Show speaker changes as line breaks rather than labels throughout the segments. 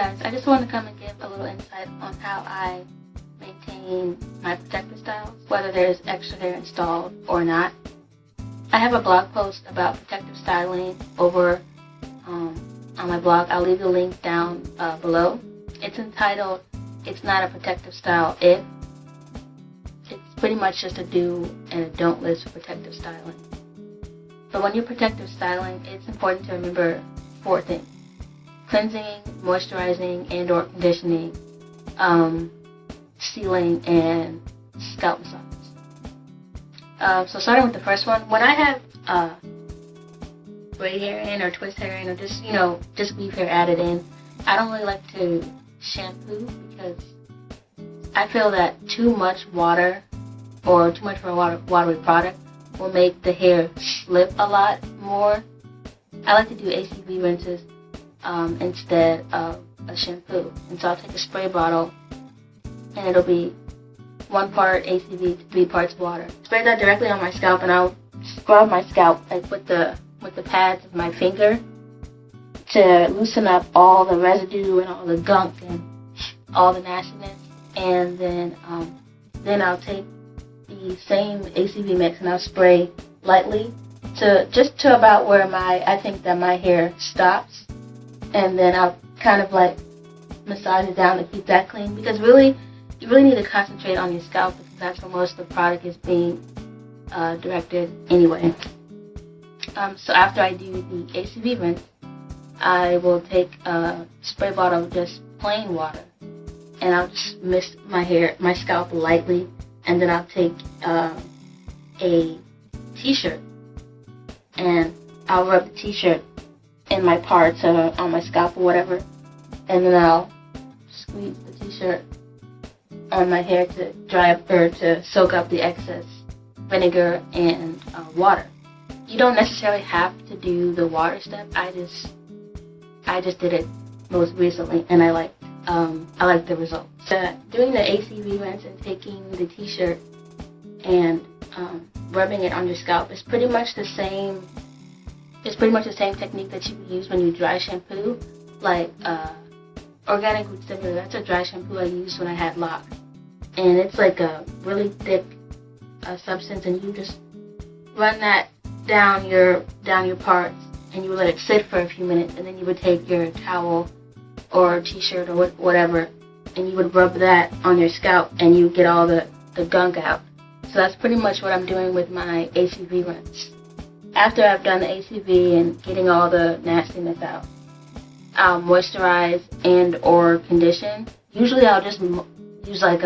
guys, I just want to come and give a little insight on how I maintain my protective styles, whether there's extra hair installed or not. I have a blog post about protective styling over on my blog. I'll leave the link down below. It's entitled, "It's Not a Protective Style If." It's pretty much just a do and a don't list for protective styling. But when you're protective styling, it's important to remember 4 things: cleansing, moisturizing, and or conditioning, sealing, and scalp massages. So starting with the first one, when I have braid hair in or twist hair in or just weave hair added in, I don't really like to shampoo because I feel that too much water or too much of a watery product will make the hair slip a lot more. I like to do ACV rinses instead of a shampoo. And so I'll take a spray bottle and it'll be 1 part ACV to 3 parts water. Spray that directly on my scalp and I'll scrub my scalp with the pads of my finger to loosen up all the residue and all the gunk and all the nastiness. And then I'll take the same ACV mix and I'll spray lightly to about where I think that my hair stops. And then I'll kind of like massage it down to keep that clean, because really you really need to concentrate on your scalp because that's where most of the product is being directed anyway. So after I do the ACV rinse, I will take a spray bottle of just plain water and I'll just mist my scalp lightly, and then I'll take a t-shirt and I'll rub the t-shirt in my parts on my scalp or whatever, and then I'll squeeze the t-shirt on my hair to dry up or to soak up the excess vinegar and water. You don't necessarily have to do the water step. I just did it most recently and I like the results. Doing the ACV rinse and taking the t-shirt and rubbing it on your scalp is pretty much the same. It's pretty much the same technique that you would use when you dry shampoo, like Organic Root Stimulator. That's a dry shampoo I used when I had locks, and it's like a really thick substance, and you just run that down your parts, and you would let it sit for a few minutes, and then you would take your towel or t-shirt or whatever, and you would rub that on your scalp, and you get all the gunk out. So that's pretty much what I'm doing with my ACV rinse. After I've done the ACV and getting all the nastiness out, I'll moisturize and or condition. Usually I'll just use a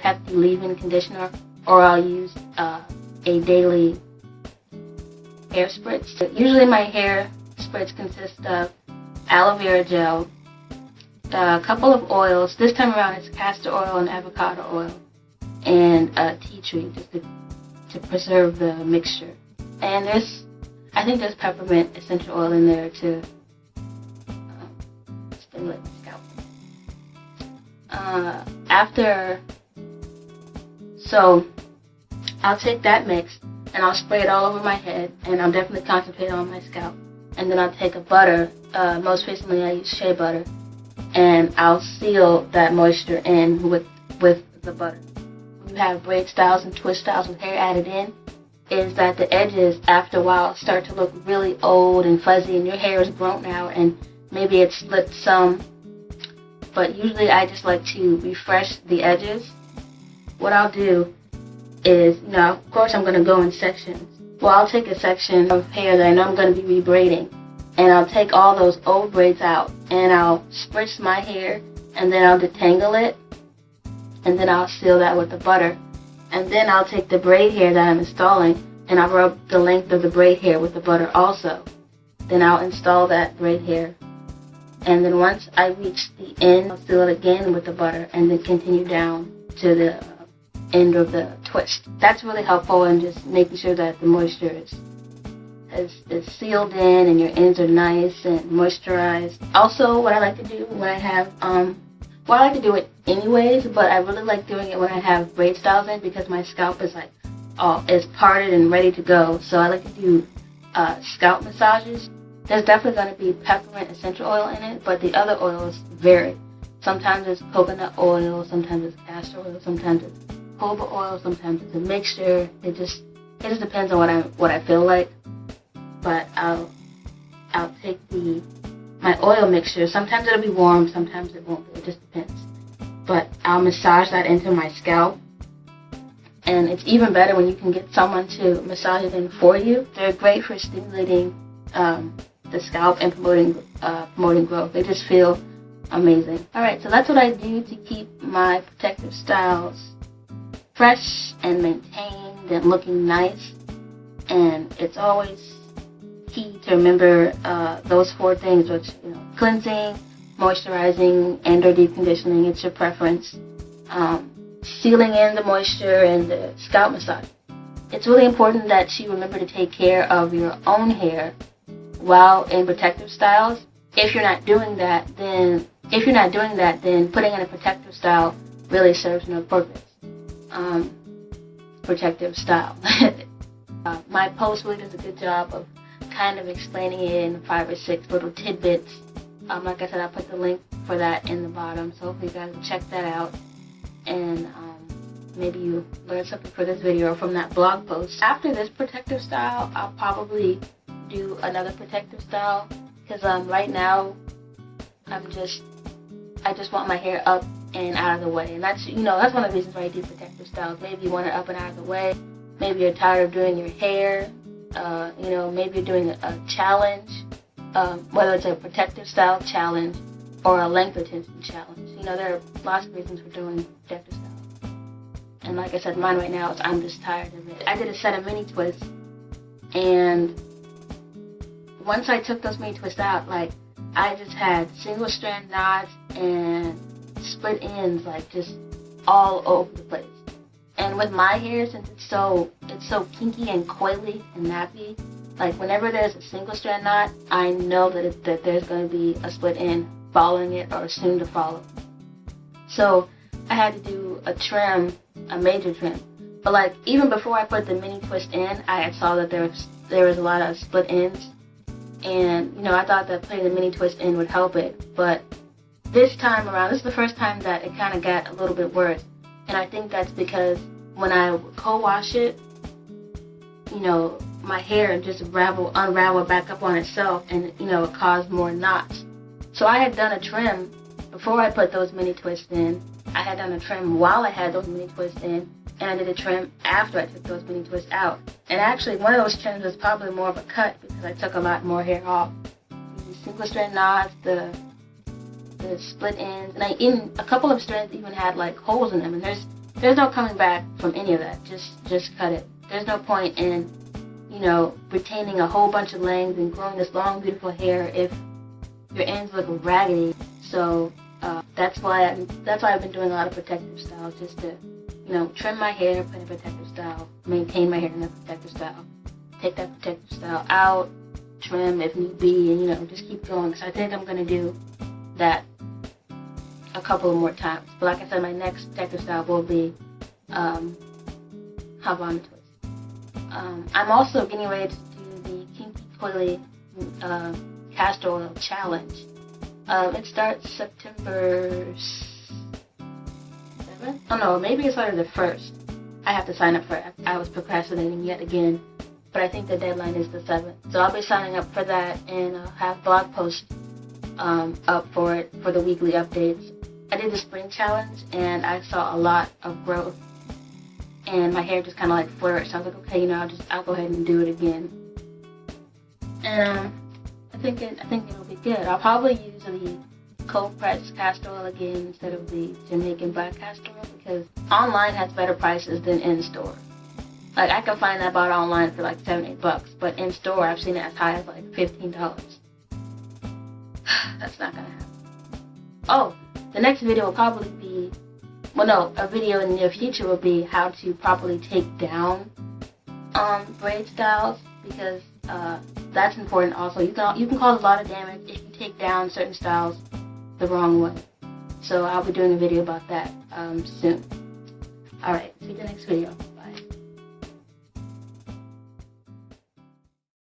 hefty leave-in conditioner, or I'll use a daily hair spritz. Usually my hair spritz consists of aloe vera gel, a couple of oils. This time around it's castor oil and avocado oil, and tea tree just to preserve the mixture. And I think there's peppermint essential oil in there to stimulate the scalp. So I'll take that mix and I'll spray it all over my head, and I'll definitely concentrate on my scalp. And then I'll take a butter, most recently I use shea butter, and I'll seal that moisture in with the butter. When you have braid styles and twist styles with hair added in, is that the edges after a while start to look really old and fuzzy, and your hair is grown out and maybe it's slipped some. But usually I just like to refresh the edges. What I'll do is, of course I'm going to go in sections. Well, I'll take a section of hair that I know I'm going to be rebraiding, and I'll take all those old braids out, and I'll spritz my hair, and then I'll detangle it, and then I'll seal that with the butter. And then I'll take the braid hair that I'm installing, and I'll rub the length of the braid hair with the butter also. Then I'll install that braid hair. And then once I reach the end, I'll seal it again with the butter, and then continue down to the end of the twist. That's really helpful in just making sure that the moisture is sealed in and your ends are nice and moisturized. Also, what I like to do when I have, I like to do it anyways, but I really like doing it when I have braid styles in, because my scalp is is parted and ready to go. So I like to do scalp massages There's definitely going to be peppermint essential oil in it, but the other oils vary. Sometimes it's coconut oil, sometimes it's castor oil, sometimes it's jojoba oil, sometimes it's a mixture. It just depends on what I feel like. But I'll take my oil mixture. Sometimes it'll be warm, sometimes it won't be. It just depends. But I'll massage that into my scalp. And it's even better when you can get someone to massage it in for you. They're great for stimulating the scalp and promoting growth. They just feel amazing. Alright, so that's what I do to keep my protective styles fresh and maintained and looking nice. And it's always key to remember those 4 things, which, cleansing, moisturizing, and or deep conditioning. It's your preference. Sealing in the moisture and the scalp massage. It's really important that you remember to take care of your own hair while in protective styles. If you're not doing that, then putting in a protective style really serves no purpose. Protective style. My post really does a good job of kind of explaining it in 5 or 6 little tidbits. Like I said, I'll put the link for that in the bottom, so hopefully you guys will check that out. And maybe you learned something for this video or from that blog post. After this protective style, I'll probably do another protective style, because right now I just want my hair up and out of the way, and that's one of the reasons why I do protective styles. Maybe you want it up and out of the way. Maybe you're tired of doing your hair. Maybe you're doing a challenge, whether it's a protective style challenge or a length retention challenge. There are lots of reasons for doing protective styles. And like I said, mine right now is I'm just tired of it. I did a set of mini twists, and once I took those mini twists out, I just had single strand knots and split ends, just all over the place. And with my hair, since it's so kinky and coily and nappy, whenever there's a single strand knot, I know that there's going to be a split end following it or soon to follow. So I had to do a major trim. But even before I put the mini twist in, I saw that there was a lot of split ends. And I thought that putting the mini twist in would help it. But this time around, this is the first time that it kind of got a little bit worse. And I think that's because when I co-wash it, my hair just unraveled back up on itself, and it caused more knots. So I had done a trim before I put those mini twists in. I had done a trim while I had those mini twists in, and I did a trim after I took those mini twists out. And actually, one of those trims was probably more of a cut because I took a lot more hair off. The single strand knots, the split ends, and even a couple of strands even had holes in them. And there's no coming back from any of that. Just cut it. There's no point in retaining a whole bunch of length and growing this long, beautiful hair if your ends look raggedy. So that's why I've been doing a lot of protective styles, just to trim my hair, put in a protective style, maintain my hair in a protective style, take that protective style out, trim if need be, and just keep going. So I think I'm going to do that a couple of more times. But like I said, my next protective style will be Havana twist. I'm also getting ready to do the Kinky Coily Castor Oil Challenge. It starts September 7th? Oh no, maybe it started the 1st. I have to sign up for it. I was procrastinating yet again, but I think the deadline is the 7th. So I'll be signing up for that, and I'll have blog posts up for it for the weekly updates. I did the spring challenge, and I saw a lot of growth, and my hair just kind of flourished. I was like, okay, I'll go ahead and do it again. And I think it'll be good. I'll probably use the cold pressed castor oil again instead of the Jamaican black castor oil, because online has better prices than in store. I can find that bought online for $7-8, but in store I've seen it as high as $15. That's not gonna happen. Oh, the next video will probably be, a video in the near future will be how to properly take down braid styles, because that's important also. You can cause a lot of damage if you take down certain styles the wrong way. So I'll be doing a video about that soon. Alright, see you in the next video.